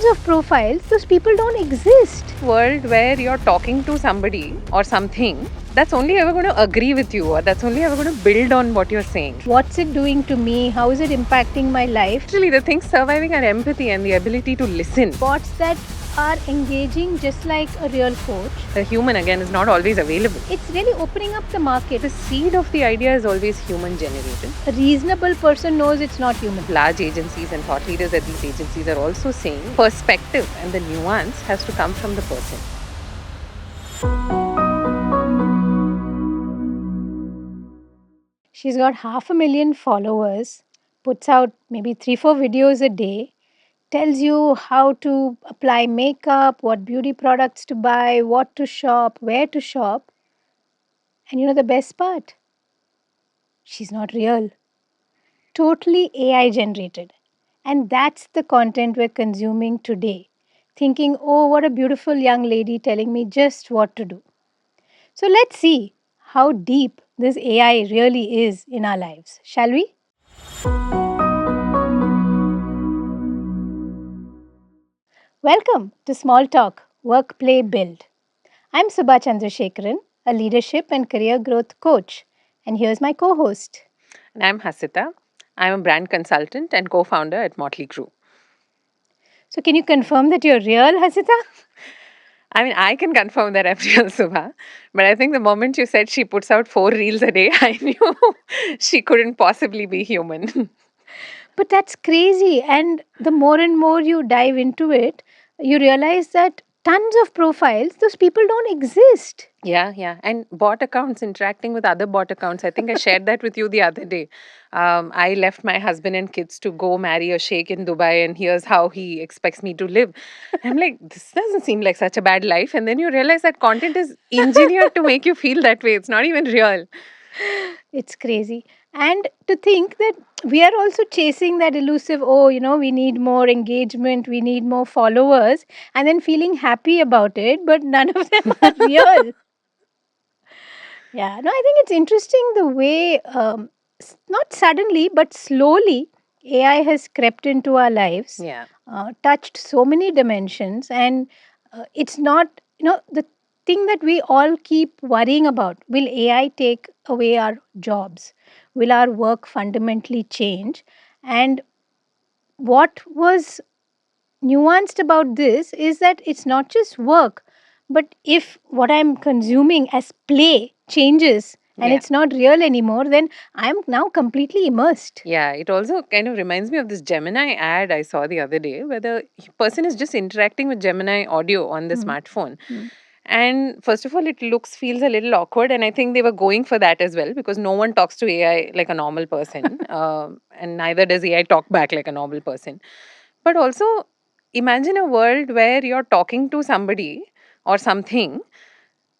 of profiles, those people don't exist. World where you're talking to somebody or something that's only ever going to agree with you, or that's only ever going to build on what you're saying. What's it doing to me? How is it impacting my life? Actually, the things surviving are empathy and the ability to listen. Bots that are engaging just like a real coach. The human, again, is not always available. It's really opening up the market. The seed of the idea is always human generated. A reasonable person knows it's not human. Large agencies and thought leaders at these agencies are also saying perspective and the nuance has to come from the person. She's got 500,000 followers, puts out maybe 3-4 videos a day, tells you how to apply makeup, what beauty products to buy, what to shop, where to shop. And you know the best part? She's not real. Totally AI generated. And that's the content we're consuming today. Thinking, oh, what a beautiful young lady telling me just what to do. So let's see how deep this AI really is in our lives, shall we? Welcome to Small Talk, Work, Play, Build. I'm Subha Chandrasekharan, a leadership and career growth coach. And here's my co-host. And I'm Hasita. I'm a brand consultant and co-founder at Motley Crue. So can you confirm that you're real, Hasita? I mean, I can confirm that I'm real, Subha. But I think the moment you said she puts out 4 reels a day, I knew she couldn't possibly be human. But that's crazy. And the more and more you dive into it, you realize that tons of profiles, those people don't exist. Yeah. And bot accounts interacting with other bot accounts. I think I shared that with you the other day. I left my husband and kids to go marry a sheikh in Dubai, and here's how he expects me to live. I'm like, this doesn't seem like such a bad life. And then you realize that content is engineered to make you feel that way. It's not even real. It's crazy. And to think that we are also chasing that elusive, we need more engagement, we need more followers, and then feeling happy about it, but none of them are real. Yeah, no, I think it's interesting the way, not suddenly, but slowly, AI has crept into our lives, Yeah. touched so many dimensions, and it's not, the thing that we all keep worrying about, will AI take away our jobs? Will our work fundamentally change? And what was nuanced about this is that it's not just work, but if what I'm consuming as play changes and Yeah. it's not real anymore, then I'm now completely immersed. Yeah, it also kind of reminds me of this Gemini ad I saw the other day where the person is just interacting with Gemini audio on the smartphone. And first of all, it feels a little awkward. And I think they were going for that as well because no one talks to AI like a normal person. And neither does AI talk back like a normal person. But also, imagine a world where you're talking to somebody or something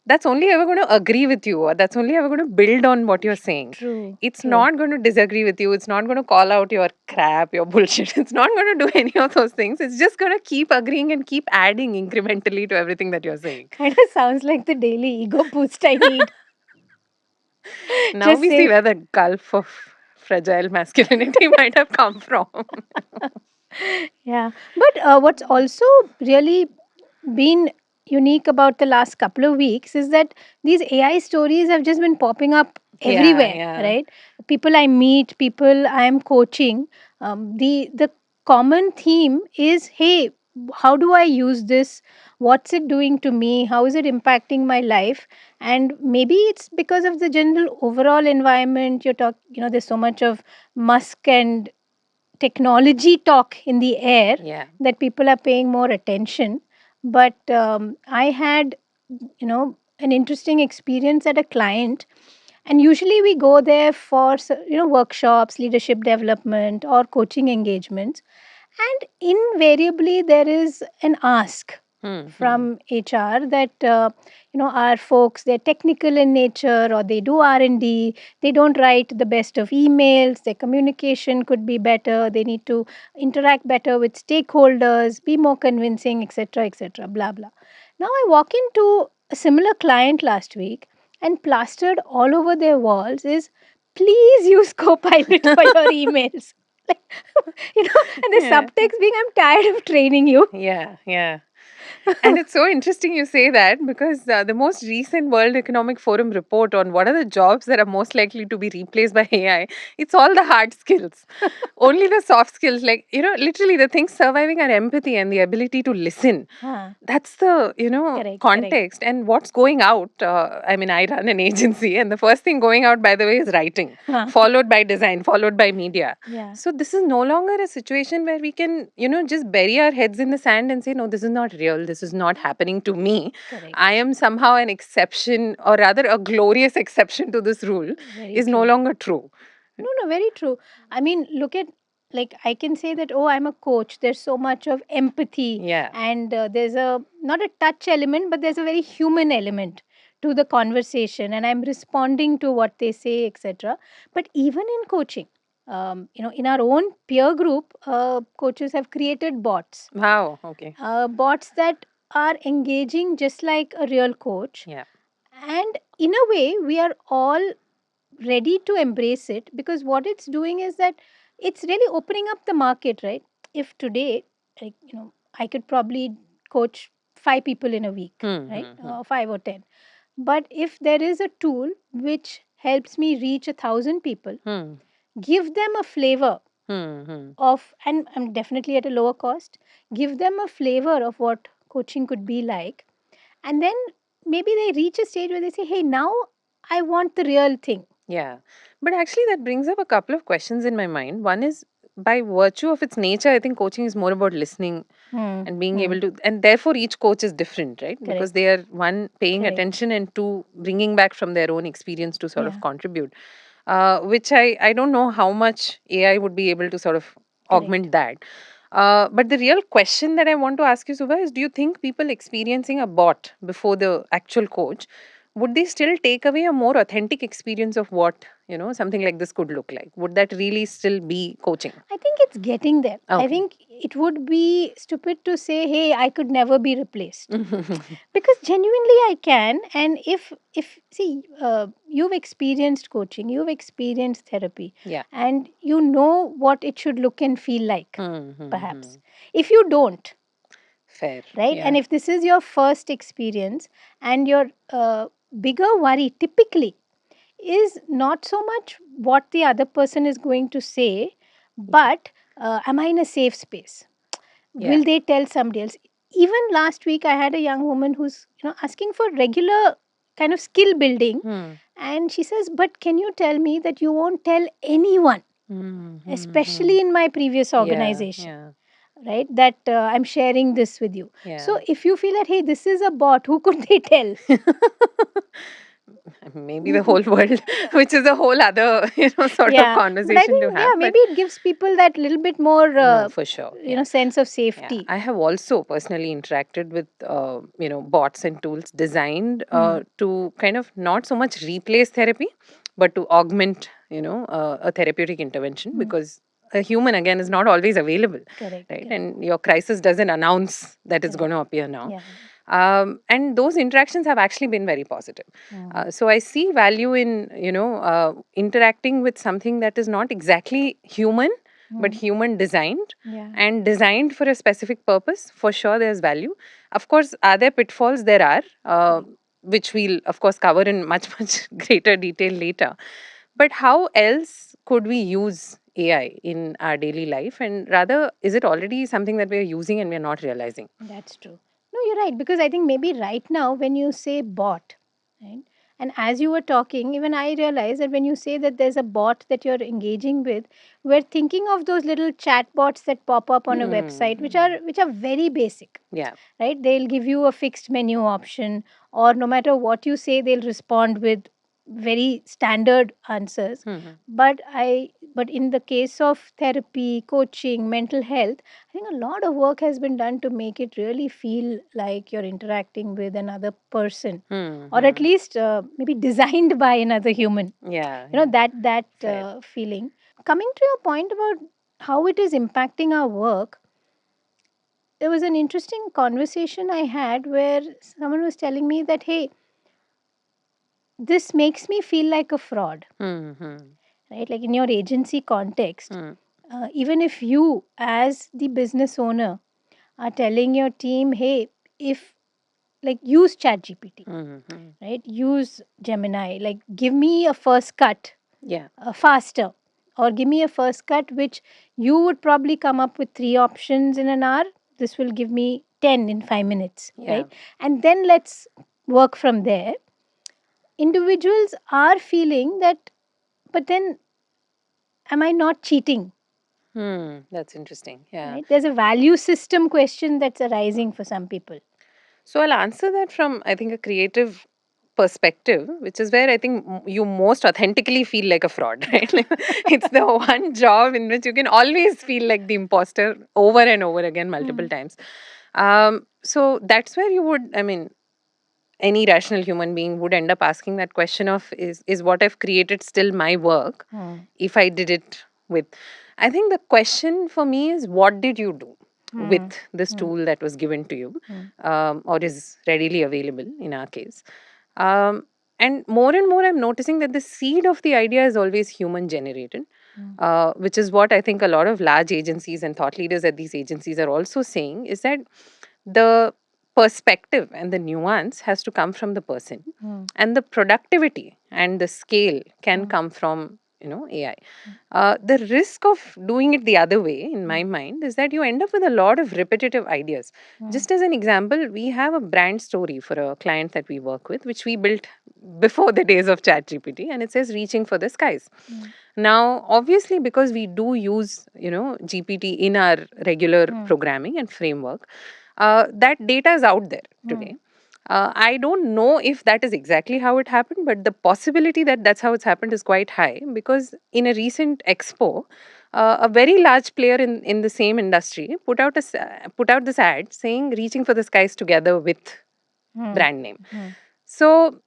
that's only ever going to agree with you, or that's only ever going to build on what you're saying. True. It's true. not going to disagree with you. It's not going to call out your crap, your bullshit. It's not going to do any of those things. It's just going to keep agreeing and keep adding incrementally to everything that you're saying. Kind of sounds like the daily ego boost I need. Now Just we say- see where the gulf of fragile masculinity might have come from. Yeah. But what's also really been unique about the last couple of weeks is that these AI stories have just been popping up everywhere, Yeah. right? People I meet, people I'm coaching, the common theme is, hey, how do I use this? What's it doing to me? How is it impacting my life? And maybe it's because of the general overall environment. There's so much of Musk and technology talk in the air Yeah. that people are paying more attention. But I had, an interesting experience at a client, and usually we go there for workshops, leadership development, or coaching engagements, and invariably there is an ask from HR that our folks, they're technical in nature or they do R&D, they don't write the best of emails, their communication could be better, they need to interact better with stakeholders, be more convincing, etc., blah blah. Now I walk into a similar client last week, and plastered all over their walls is, please use Copilot for your emails. Like, and the Yeah. subtext being, I'm tired of training you. Yeah, yeah. And it's so interesting you say that because the most recent World Economic Forum report on what are the jobs that are most likely to be replaced by AI, it's all the hard skills. Only the soft skills, like, literally the things surviving are empathy and the ability to listen. Huh. That's the, Correct, correct. context. And what's going out, I mean, I run an agency, and the first thing going out, by the way, is writing, Huh. followed by design, followed by media. Yeah. So this is no longer a situation where we can, just bury our heads in the sand and say, no, this is not real. This is not happening to me. Correct. I am somehow an exception, or rather a glorious exception to this rule, Very is no true. longer true. No, no, very true. I mean, look at, like, I can say that, oh, I'm a coach. There's so much of empathy, Yeah. and there's a not a touch element, but there's a very human element to the conversation, and I'm responding to what they say, etc. But even in coaching, in our own peer group, coaches have created bots, Wow. Okay. bots that are engaging just like a real coach, Yeah. and in a way, we are all ready to embrace it, because what it's doing is that it's really opening up the market, right? If today, like, I could probably coach 5 people in a week, Hmm. right? Hmm. Hmm. 5 or 10. But if there is a tool which helps me reach 1,000 people, Hmm. give them a flavor Hmm. Hmm. of, and I'm definitely at a lower cost, give them a flavor of what coaching could be like, and then maybe they reach a stage where they say, hey, now I want the real thing. Yeah. But actually, that brings up a couple of questions in my mind. One is, by virtue of its nature, I think coaching is more about listening Hmm. and being Hmm. able to, and therefore each coach is different, right? Because Correct. they are, one, paying Correct. attention, and two, bringing back from their own experience to sort of Yeah. contribute. Which I don't know how much AI would be able to sort of Correct. augment that. But the real question that I want to ask you, Subha, is, do you think people experiencing a bot before the actual coach, would they still take away a more authentic experience of what, something like this could look like? Would that really still be coaching? I think it's getting there. I Okay. think it would be stupid to say, hey, I could never be replaced. Because genuinely I can. And if see, you've experienced coaching, you've experienced therapy, Yeah. and you know what it should look and feel like, Mm-hmm. perhaps. If you don't, Fair. right? Yeah. And if this is your first experience, and your bigger worry typically is not so much what the other person is going to say, but am I in a safe space? Yeah. Will they tell somebody else? Even last week, I had a young woman who's asking for regular kind of skill building, Hmm. and she says, "But can you tell me that you won't tell anyone, Mm-hmm. especially in my previous Yeah. organization?" Yeah. Right, that I'm sharing this with you. Yeah. So if you feel that, hey, this is a bot, who could they tell? Maybe the whole world, which is a whole other, sort of Yeah, but I conversation to think, yeah, have. But maybe it gives people that little bit more, no, for sure. Yeah. sense of Yeah. safety. I have also personally interacted with, bots and tools designed Hmm. to kind of not so much replace therapy, but to augment, a therapeutic intervention, Hmm. because a human, again, is not always available, Correct, right? correct, And your crisis doesn't announce that it's going correct. to appear now. Yeah. And those interactions have actually been very positive. Hmm. So I see value in, interacting with something that is not exactly human, but Hmm. human designed, Yeah. and designed for a specific purpose. For sure, there's value. Of course, are there pitfalls? There are, Correct. which we'll, of course, cover in much, much greater detail later. But how else could we use AI in our daily life? And rather, is it already something that we're using and we're not realizing? That's true. No, you're right. Because I think maybe right now, when you say bot, right? And as you were talking, even I realized that when you say that there's a bot that you're engaging with, we're thinking of those little chat bots that pop up on a website, which are very basic, Yeah. right? They'll give you a fixed menu option, or no matter what you say, they'll respond with very standard answers. Mhm. But in the case of therapy, coaching, mental health, I think a lot of work has been done to make it really feel like you're interacting with another person, or at Mhm. least maybe designed by another human. Yeah. Yeah. That Fair. feeling. Coming to your point about how it is impacting our work, there was an interesting conversation I had where someone was telling me that, hey, this makes me feel like a fraud, Mhm. right? Like in your agency context, Mhm. Even if you, as the business owner, are telling your team, hey, if like use ChatGPT, Mm-hmm. right? Use Gemini, like give me a first cut Yeah. faster, or give me a first cut which you would probably come up with 3 options in an hour. This will give me 10 in 5 minutes, Yeah. right? And then let's work from there. Individuals are feeling that, but then am I not cheating? That's interesting. Yeah. Right? There's a value system question that's arising for some people. So I'll answer that from, I think, a creative perspective, which is where I think you most authentically feel like a fraud, right? Like, it's the one job in which you can always feel like the imposter over and over again, multiple times. So that's where you would, I mean, any rational human being would end up asking that question of, is what I've created still my work if I did it with. I think the question for me is, what did you do with this tool that was given to you, or is readily available in our case? um, and more I'm noticing that the seed of the idea is always human generated, which is what I think a lot of large agencies and thought leaders at these agencies are also saying, is that the perspective and the nuance has to come from the person, and the productivity and the scale can come from, AI. The risk of doing it the other way, in my mind, is that you end up with a lot of repetitive ideas. Just as an example, we have a brand story for a client that we work with, which we built before the days of ChatGPT, and it says reaching for the skies. Now, obviously, because we do use, GPT in our regular programming and framework, that data is out there today. I don't know if that is exactly how it happened, but the possibility that that's how it's happened is quite high, because in a recent expo, a very large player in the same industry put out this ad saying reaching for the skies together with brand name. So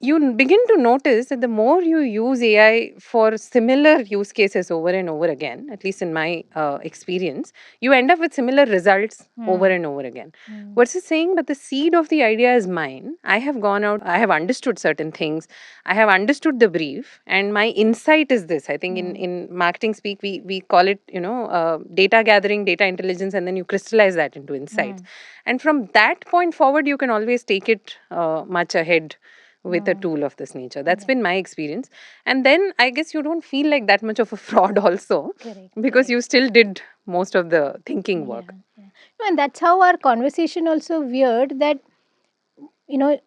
you begin to notice that the more you use AI for similar use cases over and over again, at least in my experience, you end up with similar results over and over again. Versus saying, but the seed of the idea is mine. I have gone out, I have understood certain things, I have understood the brief, and my insight is this. I think in marketing speak, we call it, data gathering, data intelligence, and then you crystallize that into insights. And from that point forward, you can always take it much ahead with a tool of this nature. That's been my experience. And then I guess you don't feel like that much of a fraud also, Correct. because you still did most of the thinking work. Yeah. No, and that's how our conversation also weird, that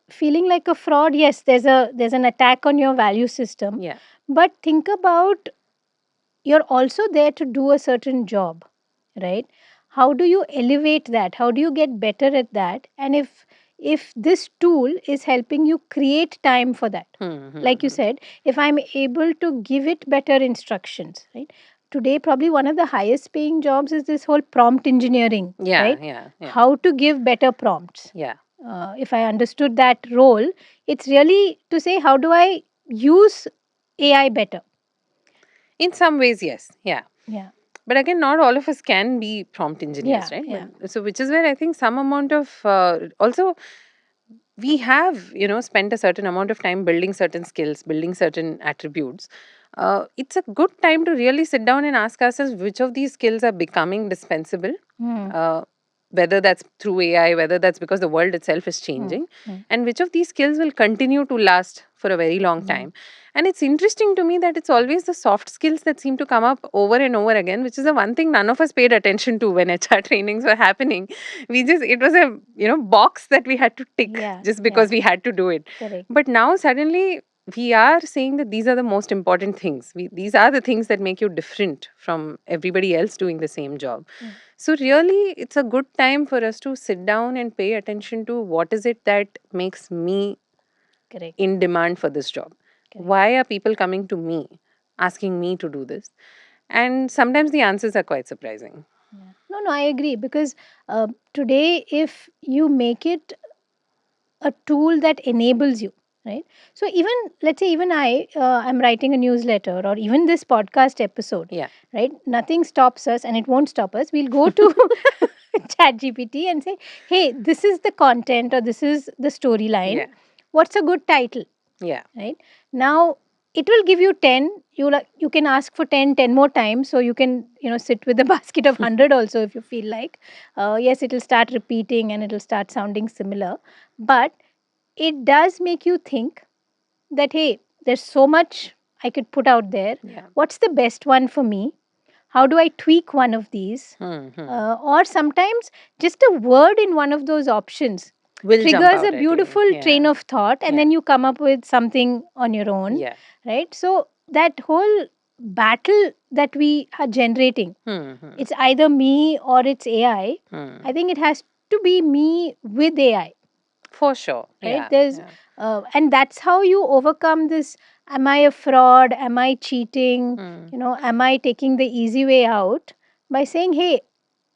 feeling like a fraud. Yes, there's an attack on your value system. Yeah. But think about, you're also there to do a certain job, right? How do you elevate that? How do you get better at that? And if this tool is helping you create time for that, like you said, if I'm able to give it better instructions, right? Today probably one of the highest paying jobs is this whole prompt engineering, Yeah, right? yeah. How to give better prompts. Yeah. If I understood that role, it's really to say, how do I use AI better? In some ways, yes. Yeah. Yeah. But again, not all of us can be prompt engineers, right? Yeah. But so, which is where I think some amount of also we have, spent a certain amount of time building certain skills, building certain attributes. It's a good time to really sit down and ask ourselves which of these skills are becoming dispensable, uh, whether that's through AI, whether that's because the world itself is changing, and which of these skills will continue to last for a very long time. And it's interesting to me that it's always the soft skills that seem to come up over and over again, which is the one thing none of us paid attention to when HR trainings were happening. It was a, box that we had to tick just because we had to do it. Correct. But now suddenly we are saying that these are the most important things. These are the things that make you different from everybody else doing the same job. So really, it's a good time for us to sit down and pay attention to what is it that makes me Correct. in demand for this job. Why are people coming to me, asking me to do this? And sometimes the answers are quite surprising. No, I agree, because today, if you make it a tool that enables you, right? So even, let's say, even I'm writing a newsletter, or even this podcast episode, Yeah. right? Nothing stops us, and it won't stop us. We'll go to ChatGPT and say, hey, this is the content, or this is the storyline. Yeah. What's a good title? Yeah. Right now, it will give you 10. You can ask for 10 more times, so you can sit with a basket of 100 also if you feel like. Yes, it will start repeating and it will start sounding similar, but it does make you think that, hey, there's so much I could put out there. Yeah. What's the best one for me? How do I tweak one of these? Or sometimes just a word in one of those options Will jump triggers a out at you. beautiful train Yeah. of thought, and Yeah. then you come up with something on your own, Yeah. right? So that whole battle that we are generating, it's either me or it's AI. I think it has to be me with AI, For sure. right? Yeah. There's Yeah. and that's how you overcome this. Am I a fraud? Am I cheating? Am I taking the easy way out? By saying, hey,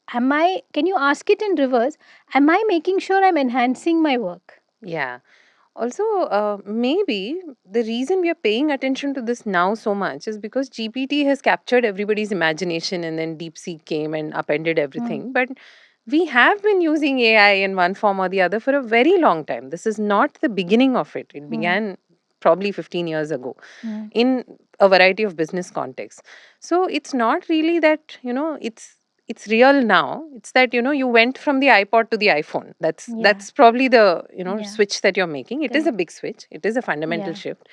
can you ask it in reverse? Am I making sure I'm enhancing my work? Yeah. Also, maybe the reason we are paying attention to this now so much is because GPT has captured everybody's imagination and then DeepSeek came and upended everything. But we have been using AI in one form or the other for a very long time. This is not the beginning of it. It began probably 15 years ago in a variety of business contexts. So it's not really that, it's real now. It's that, you went from the iPod to the iPhone. That's Yeah. that's probably the, Yeah. switch that you're making. It is a Correct. big switch. It is a fundamental Yeah. shift.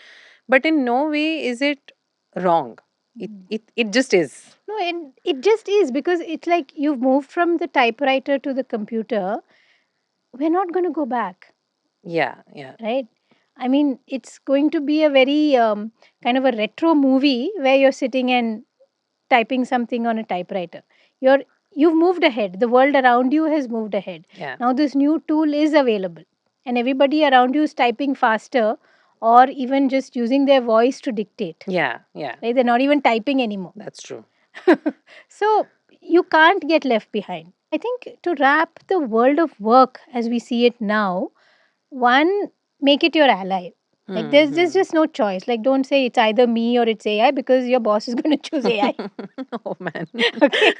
But in no way is it wrong. It just is. No, it just is, because it's like you've moved from the typewriter to the computer. We're not going to go back, Yeah, yeah. right? I mean, it's going to be a very kind of a retro movie where you're sitting and typing something on a typewriter. You've moved ahead. The world around you has moved ahead. Yeah. Now this new tool is available, and everybody around you is typing faster, or even just using their voice to dictate. Yeah, yeah. Right? They're not even typing anymore. That's true. So you can't get left behind. I think to wrap the world of work as we see it now, one, make it your ally. Like there's just no choice. Like don't say it's either me or it's AI, because your boss is going to choose AI. Oh man. Okay.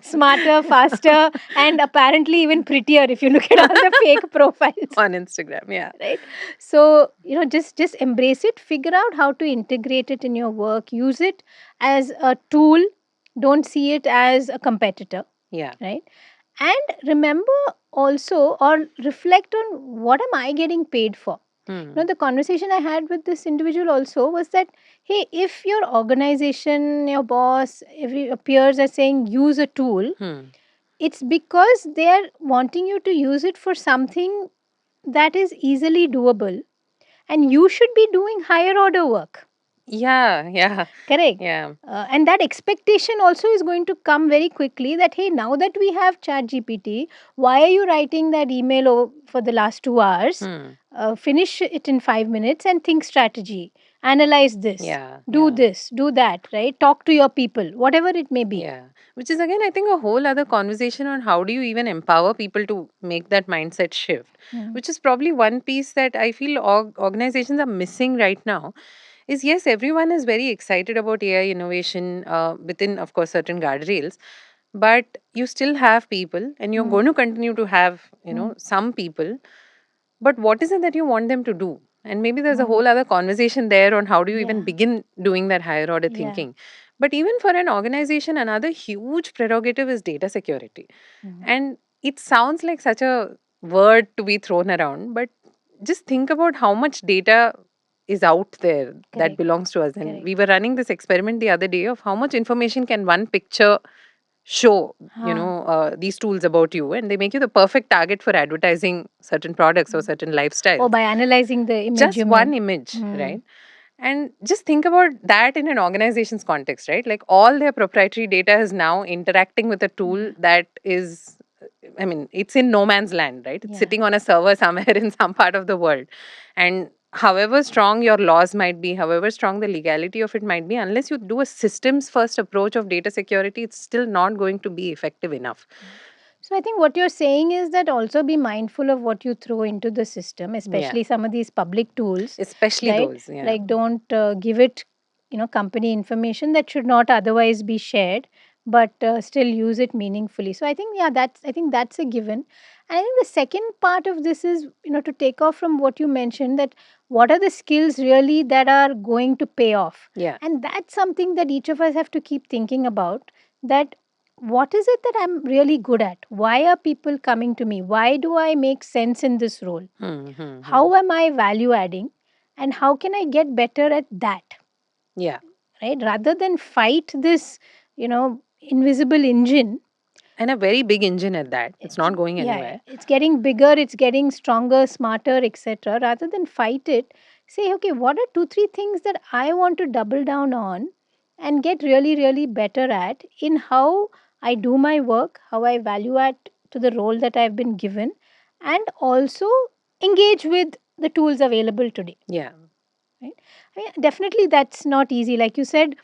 Smarter, faster, and apparently even prettier if you look at all the fake profiles. On Instagram, yeah. Right? So, just embrace it, figure out how to integrate it in your work, use it as a tool, don't see it as a competitor, Yeah. right? And remember also, or reflect on, what am I getting paid for? The conversation I had with this individual also was that, hey, if your organization, your boss, your peers are saying use a tool, it's because they're wanting you to use it for something that is easily doable, and you should be doing higher order work. Yeah, yeah. Correct. Yeah. And that expectation also is going to come very quickly, that, hey, now that we have Chat GPT, why are you writing that email for the last 2 hours? Finish it in 5 minutes and think strategy. Analyze this. Yeah. Do Yeah. this. Do that. Right? Talk to your people, whatever it may be. Yeah. Which is again, I think, a whole other conversation on how do you even empower people to make that mindset shift, which is probably one piece that I feel organizations are missing right now. Is yes, everyone is very excited about AI innovation within, of course, certain guardrails, but you still have people, and you're going to continue to have, some people. But what is it that you want them to do? And maybe there's a whole other conversation there on how do you even begin doing that higher order thinking. But even for an organization, another huge prerogative is data security. And it sounds like such a word to be thrown around, but just think about how much data is out there that Correct. belongs to us. And Correct. we were running this experiment the other day of how much information can one picture show, these tools about you, and they make you the perfect target for advertising certain products or certain lifestyles. Or by analyzing the image, Just you one mean. image, right? And just think about that in an organization's context, right? Like all their proprietary data is now interacting with a tool that is, I mean, it's in no man's land, right? It's sitting on a server somewhere in some part of the world. And however strong your laws might be, however strong the legality of it might be, unless you do a systems first approach of data security, it's still not going to be effective enough. So I think what you're saying is that also be mindful of what you throw into the system, especially some of these public tools. Especially right? those, yeah. Like don't give it, company information that should not otherwise be shared. but still use it meaningfully. So I think, yeah, that's a given. And I think the second part of this is, to take off from what you mentioned, that what are the skills really that are going to pay off? Yeah. And that's something that each of us have to keep thinking about, that what is it that I'm really good at? Why are people coming to me? Why do I make sense in this role? How am I value adding? And how can I get better at that? Yeah. Right? Rather than fight this, invisible engine. And a very big engine at that. It's It's, not going yeah, anywhere. it's getting bigger, it's getting stronger, smarter, etc. Rather than fight it, say, okay, what are two, three things that I want to double down on and get really, really better at in how I do my work, how I value add to the role that I've been given, and also engage with the tools available today. Yeah. Right? I mean, definitely that's not easy. Like you said,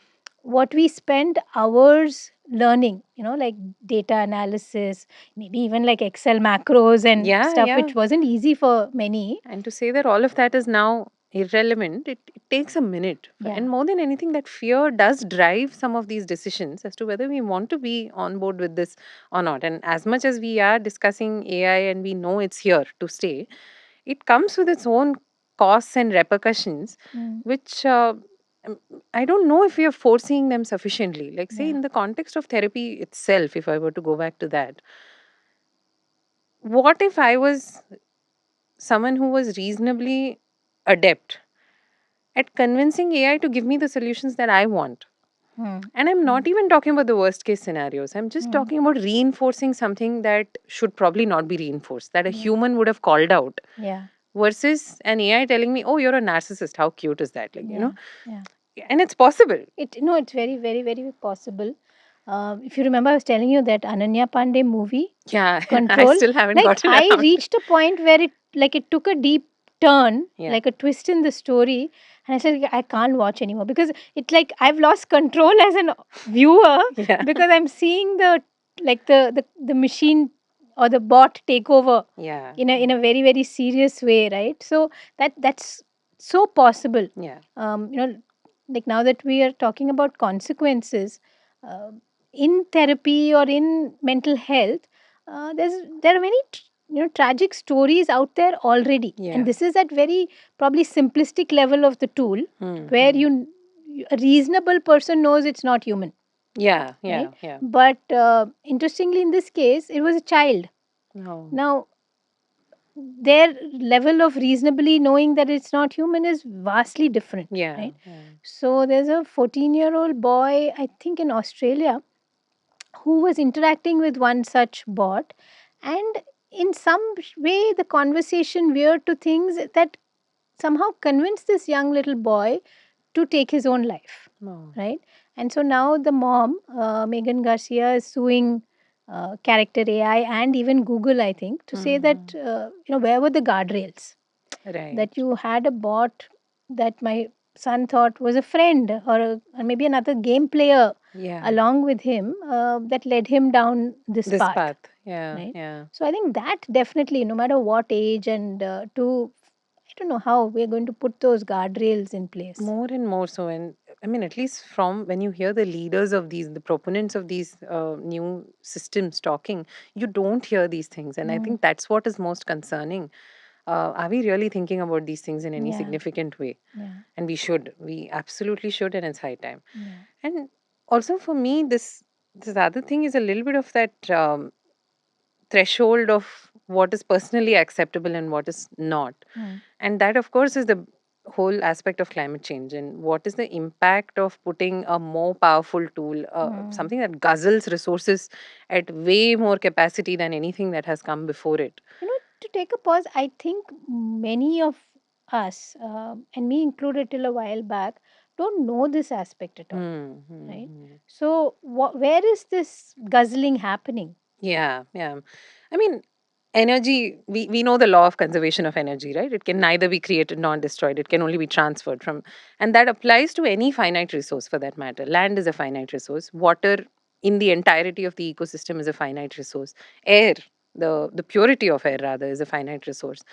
what we spend hours learning, like data analysis, maybe even like Excel macros and Yeah, stuff, yeah. which wasn't easy for many. And to say that all of that is now irrelevant, it takes a minute. Yeah. And more than anything, that fear does drive some of these decisions as to whether we want to be on board with this or not. And as much as we are discussing AI and we know it's here to stay, it comes with its own costs and repercussions, Mm. which um, I don't know if we are foreseeing them sufficiently. Like, say, Yeah. in the context of therapy itself, if I were to go back to that, what if I was someone who was reasonably adept at convincing AI to give me the solutions that I want? Mm. And I'm not even talking about the worst case scenarios. I'm just Mm. talking about reinforcing something that should probably not be reinforced, that a Yeah. human would have called out, Yeah. versus an AI telling me, oh, you're a narcissist. How cute is that? Like, Yeah. Yeah. and it's possible. It's very, very, very possible. If you remember, I was telling you that Ananya Pandey movie, Yeah, I Control. still haven't Like, gotten I around. reached a point where it took a deep turn, Yeah. like a twist in the story, and I said, I can't watch anymore, because it's like I've lost control as an viewer, Yeah. because I'm seeing the machine or the bot take over Yeah. in a very, very serious way, right? So that's so possible. Yeah. Like, now that we are talking about consequences, uh, in therapy or in mental health, there are many tragic stories out there already, Yeah. and this is at very probably simplistic level of the tool, where a reasonable person knows it's not human, Yeah. Yeah. right? Yeah. But interestingly, in this case, it was a child. No. Now, their level of reasonably knowing that it's not human is vastly different, Yeah. right? Yeah. So there's a 14-year-old boy, I think in Australia, who was interacting with one such bot, and in some way the conversation veered to things that somehow convinced this young little boy to take his own life, No. right? And so now the mom, Megan Garcia, is suing Character AI and even Google, I think, to say that, where were the guardrails? Right. That you had a bot that my son thought was a friend, or maybe another game player Yeah. along with him, that led him down this This path, path. Yeah. right? Yeah. So I think that definitely, no matter what age, and I don't know how we're going to put those guardrails in place. More and more so. And I mean, at least from when you hear the leaders of these, the proponents of these new systems talking, you don't hear these things. And I think that's what is most concerning. Are we really thinking about these things in any Yeah. significant way? Yeah. And we should. We absolutely should, and it's high time. Yeah. And also for me, this other thing is a little bit of that threshold of what is personally acceptable and what is not. And that, of course, is the whole aspect of climate change. And what is the impact of putting a more powerful tool, something that guzzles resources at way more capacity than anything that has come before it? To take a pause, I think many of us, and me included till a while back, don't know this aspect at all, right? So, where is this guzzling happening? Yeah, yeah. I mean, energy, we know the law of conservation of energy, right? It can neither be created nor destroyed. It can only be transferred from, and that applies to any finite resource for that matter. Land is a finite resource. Water in the entirety of the ecosystem is a finite resource. Air, the purity of air rather, is a finite resource.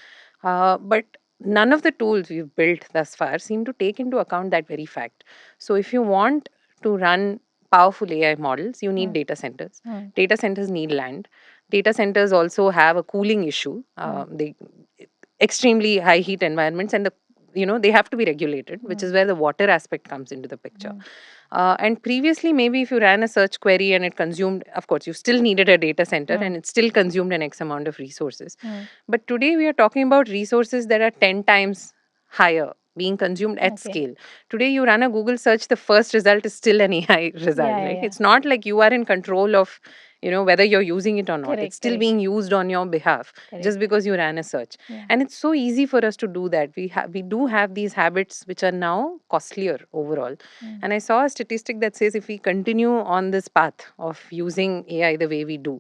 But none of the tools we've built thus far seem to take into account that very fact. So if you want to run powerful AI models, you need data centers. Data centers need land. Data centers also have a cooling issue. They extremely high heat environments, and they have to be regulated, which is where the water aspect comes into the picture. And previously, maybe if you ran a search query and it consumed, of course, you still needed a data center and it still consumed an X amount of resources. But today we are talking about resources that are 10 times higher being consumed at scale. Today, you run a Google search, the first result is still an AI result, right? It's not like you are in control of, whether you're using it or not. It's still being used on your behalf just because you ran a search. And it's so easy for us to do that. We do have these habits which are now costlier overall. And I saw a statistic that says if we continue on this path of using AI the way we do,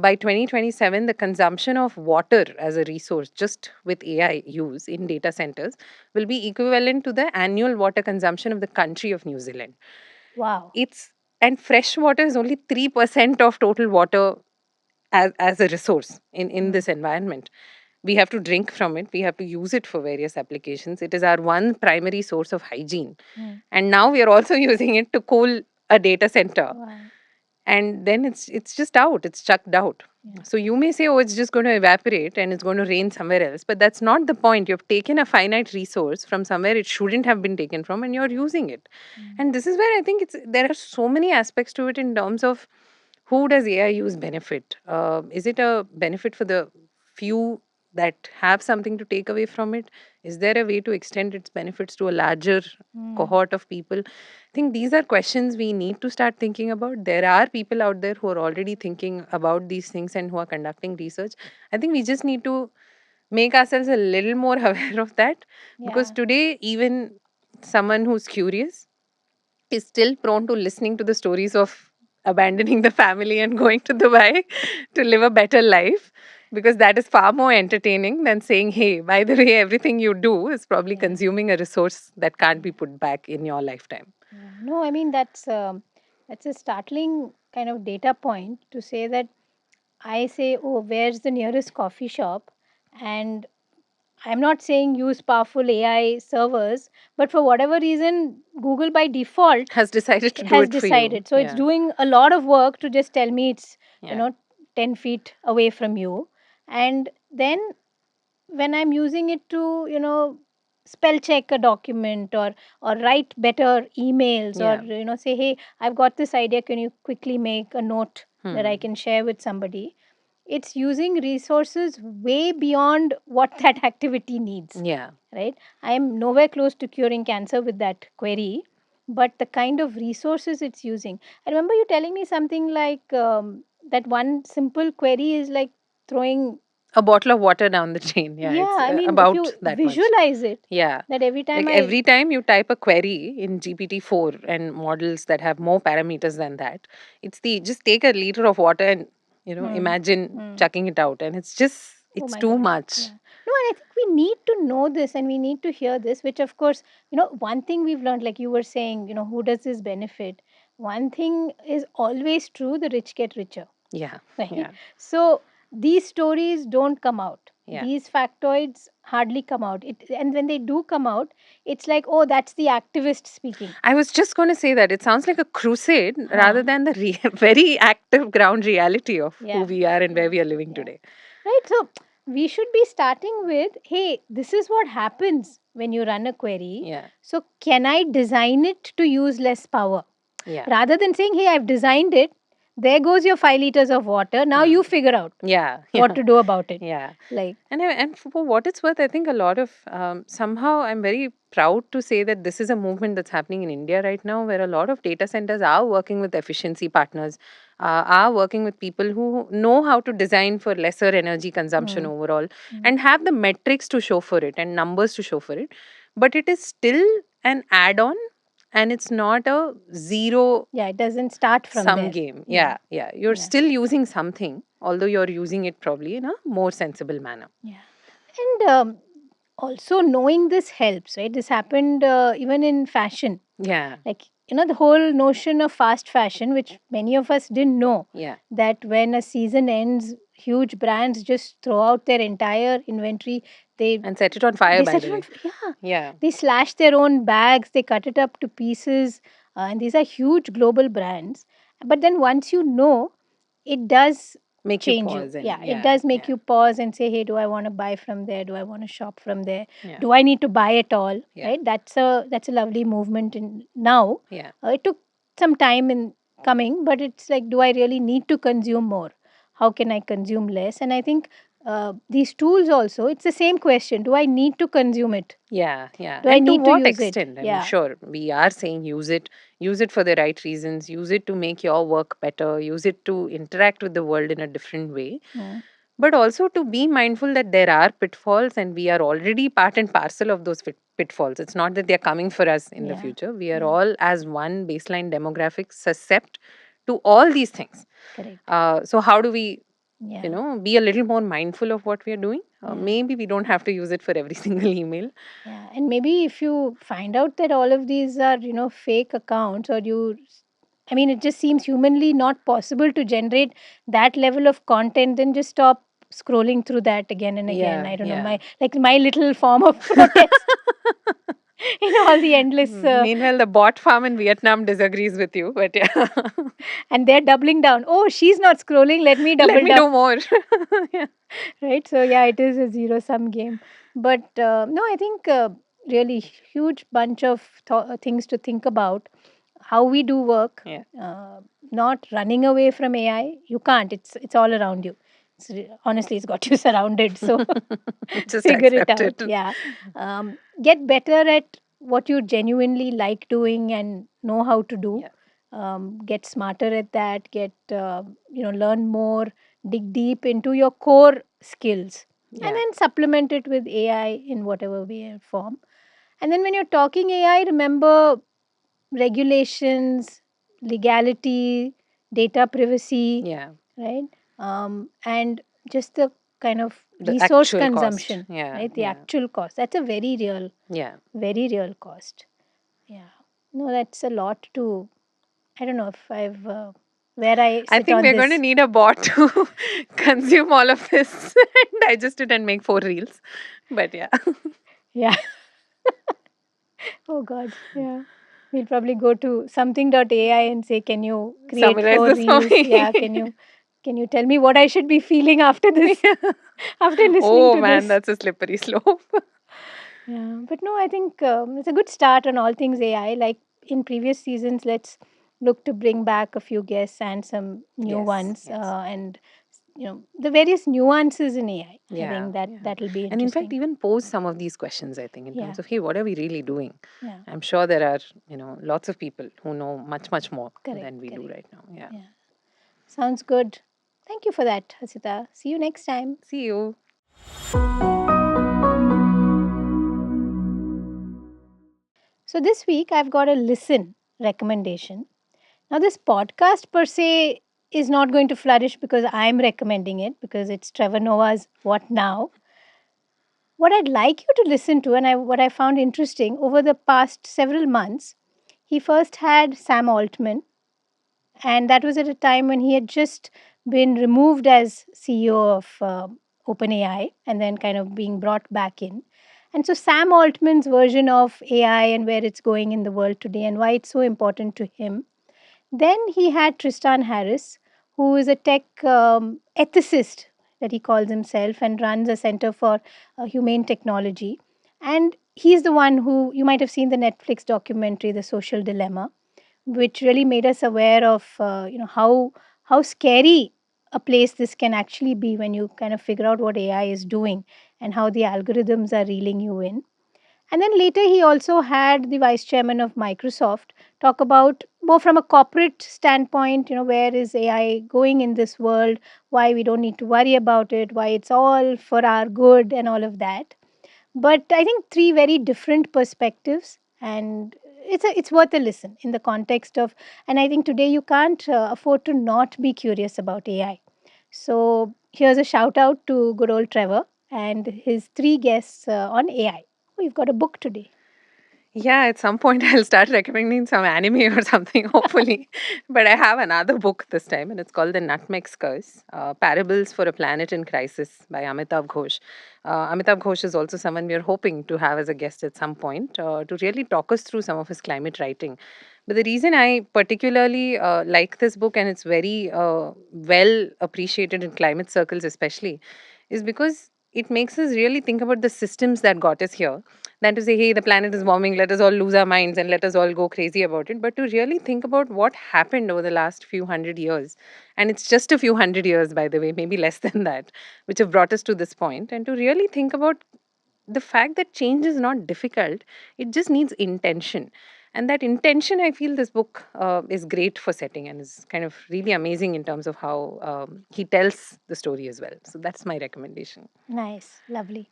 by 2027, the consumption of water as a resource just with AI use in data centers will be equivalent to the annual water consumption of the country of New Zealand. Wow. And fresh water is only 3% of total water as a resource in this environment. We have to drink from it. We have to use it for various applications. It is our one primary source of hygiene. And now we are also using it to cool a data center. Wow. And then it's just out. It's chucked out. So you may say, oh, it's just going to evaporate and it's going to rain somewhere else. But that's not the point. You've taken a finite resource from somewhere it shouldn't have been taken from, and you're using it. And this is where I think there are so many aspects to it in terms of who does AI use benefit? Is it a benefit for the few that have something to take away from it? Is there a way to extend its benefits to a larger cohort of people? I think these are questions we need to start thinking about. There are people out there who are already thinking about these things and who are conducting research. I think we just need to make ourselves a little more aware of that, because today, even someone who's curious is still prone to listening to the stories of abandoning the family and going to Dubai to live a better life, because that is far more entertaining than saying, hey, by the way, everything you do is probably consuming a resource that can't be put back in your lifetime. No, I mean that's a startling kind of data point to say that I say, oh, where's the nearest coffee shop? And I'm not saying use powerful AI servers, but for whatever reason, Google by default Has decided to do has it for you. decided. So it's doing a lot of work to just tell me it's, Yeah. 10 feet away from you. And then when I'm using it to, spell check a document or write better emails or, say, hey, I've got this idea. Can you quickly make a note that I can share with somebody? It's using resources way beyond what that activity needs. Yeah. Right? I am nowhere close to curing cancer with that query, but the kind of resources it's using. I remember you telling me something like that one simple query is like throwing A bottle of water down the drain. Yeah, yeah, it's I mean, if about you that much. visualize it, Yeah. that every time Like every time you type a query in GPT-4 and models that have more parameters than that, it's just take a liter of water and imagine chucking it out, and it's my too God. much. Yeah. No, and I think we need to know this and we need to hear this, which of course, one thing we've learned, like you were saying, who does this benefit? One thing is always true, the rich get richer. Yeah. Right? Yeah. So these stories don't come out. Yeah. These factoids hardly come out. And when they do come out, it's like, oh, that's the activist speaking. I was just going to say that it sounds like a crusade rather than the very active ground reality of who we are and where we are living today. Right. So we should be starting with, hey, this is what happens when you run a query. Yeah. So can I design it to use less power? Yeah. Rather than saying, hey, I've designed it, there goes your 5 liters of water. Now you figure out what to do about it. Yeah. Like, and for what it's worth, I think a lot of somehow I'm very proud to say that this is a movement that's happening in India right now, where a lot of data centers are working with efficiency partners, are working with people who know how to design for lesser energy consumption overall, and have the metrics to show for it and numbers to show for it. But it is still an add-on, and it's not a zero. Yeah, it doesn't start from some there. game. Yeah. You're still using something, although you're using it probably in a more sensible manner. Yeah. And also knowing this helps, right? This happened even in fashion. Yeah. Like, the whole notion of fast fashion, which many of us didn't know, Yeah. that when a season ends, huge brands just throw out their entire inventory. And set it on fire, They by set the it way. on, yeah. Yeah. They slash their own bags, they cut it up to pieces. and these are huge global brands. But then once you know, it does Make you change you. pause and Yeah, it yeah, does make yeah, you pause and say, hey, do I want to buy from there? Do I want to shop from there? yeah, Do I need to buy at all? yeah, Right? That's a lovely movement in now. yeah, It took some time in coming, but it's like, do I really need to consume more? How can I consume less? And I think these tools also, it's the same question. Do I need to consume it? yeah, yeah. Do I And to need to what use it? extent? I mean, Yeah. sure, we are saying use it for the right reasons, use it to make your work better, use it to interact with the world in a different way. Mm. But also to be mindful that there are pitfalls and we are already part and parcel of those pitfalls. It's not that they're coming for us in the Yeah. future. We are Yeah. all, as one baseline demographic, suscept to all these things. Correct. So, how do we, Yeah. be a little more mindful of what we are doing? Yeah. Maybe we don't have to use it for every single email. Yeah. And maybe if you find out that all of these are, fake accounts, or I mean, it just seems humanly not possible to generate that level of content, then just stop scrolling through that again and again. Yeah, I don't know, yeah. my little form of protest in all the endless, Meanwhile, the bot farm in Vietnam disagrees with you, but yeah, and they're doubling down. Oh, she's not scrolling. Let me let double me down. do more. Yeah, Right, so yeah, it is a zero sum game. But no, I think really huge bunch of things to think about. How we do work, yeah. uh, not running away from AI. You can't. It's all around you. Honestly, it's got you surrounded, so Just figure it accept out. it. Yeah. Get better at what you genuinely like doing and know how to do. Yeah, Get smarter at that. Get learn more. Dig deep into your core skills, and yeah, then supplement it with AI in whatever way or form. And then when you're talking AI, remember regulations, legality, data privacy, yeah. right? And just the kind of The resource actual cost. consumption, Yeah, right? The yeah, actual cost. That's a yeah. very real cost. Yeah. No, that's a lot to. I don't know if I've where I I sit think on we're going to this. need a bot to consume all of this and digest it and make 4 reels. But yeah, Yeah. Oh God. Yeah. We'll probably go to something.ai and say, can you create summarize four this for reels? Yeah. me. Can you tell me what I should be feeling after this? Yeah. After listening Oh to man, this. that's a slippery slope. Yeah, but no, I think it's a good start on all things AI. Like in previous seasons, let's look to bring back a few guests and some new Yes, ones, yes. and the various nuances in AI. I Yeah, think that yeah. that'll be And in fact, interesting. even pose some of these questions, I think, in Yeah, terms of, hey, what are we really doing? yeah, I'm sure there are, lots of people who know much, much more correct, than we do correct. right now. Yeah. Yeah, sounds good. Thank you for that, Hasita. See you next time. See you. So this week I've got a listen recommendation. Now, this podcast per se is not going to flourish because I'm recommending it, because it's Trevor Noah's What Now. What I'd like you to listen to, and what I found interesting over the past several months, he first had Sam Altman, and that was at a time when he had just been removed as CEO of OpenAI and then kind of being brought back in. And so, Sam Altman's version of AI and where it's going in the world today and why it's so important to him. Then he had Tristan Harris, who is a tech ethicist that he calls himself and runs a center for humane technology. And he's the one who you might have seen the Netflix documentary, The Social Dilemma, which really made us aware of how scary a place this can actually be when you kind of figure out what AI is doing and how the algorithms are reeling you in. And then later, he also had the vice chairman of Microsoft talk about more from a corporate standpoint, where is AI going in this world, why we don't need to worry about it, why it's all for our good, and all of that. But I think three very different perspectives, and it's worth a listen in the context of. And I think today you can't afford to not be curious about AI. So here's a shout out to good old Trevor and his three guests on AI. We've got a book today. Yeah, at some point I'll start recommending some anime or something, hopefully. But I have another book this time, and it's called The Nutmeg's Curse, Parables for a Planet in Crisis by Amitav Ghosh. Amitav Ghosh is also someone we are hoping to have as a guest at some point to really talk us through some of his climate writing. But the reason I particularly like this book, and it's very well appreciated in climate circles, especially, is because it makes us really think about the systems that got us here. Than to say, hey, the planet is warming, let us all lose our minds and let us all go crazy about it. But to really think about what happened over the last few hundred years. And it's just a few hundred years, by the way, maybe less than that, which have brought us to this point. And to really think about the fact that change is not difficult, it just needs intention. And that intention, I feel this book is great for setting and is kind of really amazing in terms of how he tells the story as well. So that's my recommendation. Nice, lovely.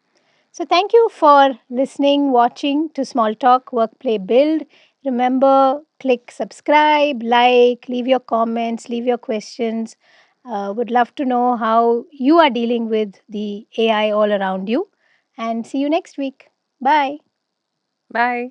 So, thank you for listening, watching to Small Talk Work Play Build. Remember, click subscribe, like, leave your comments, leave your questions. Would love to know how you are dealing with the AI all around you. And see you next week. Bye. Bye.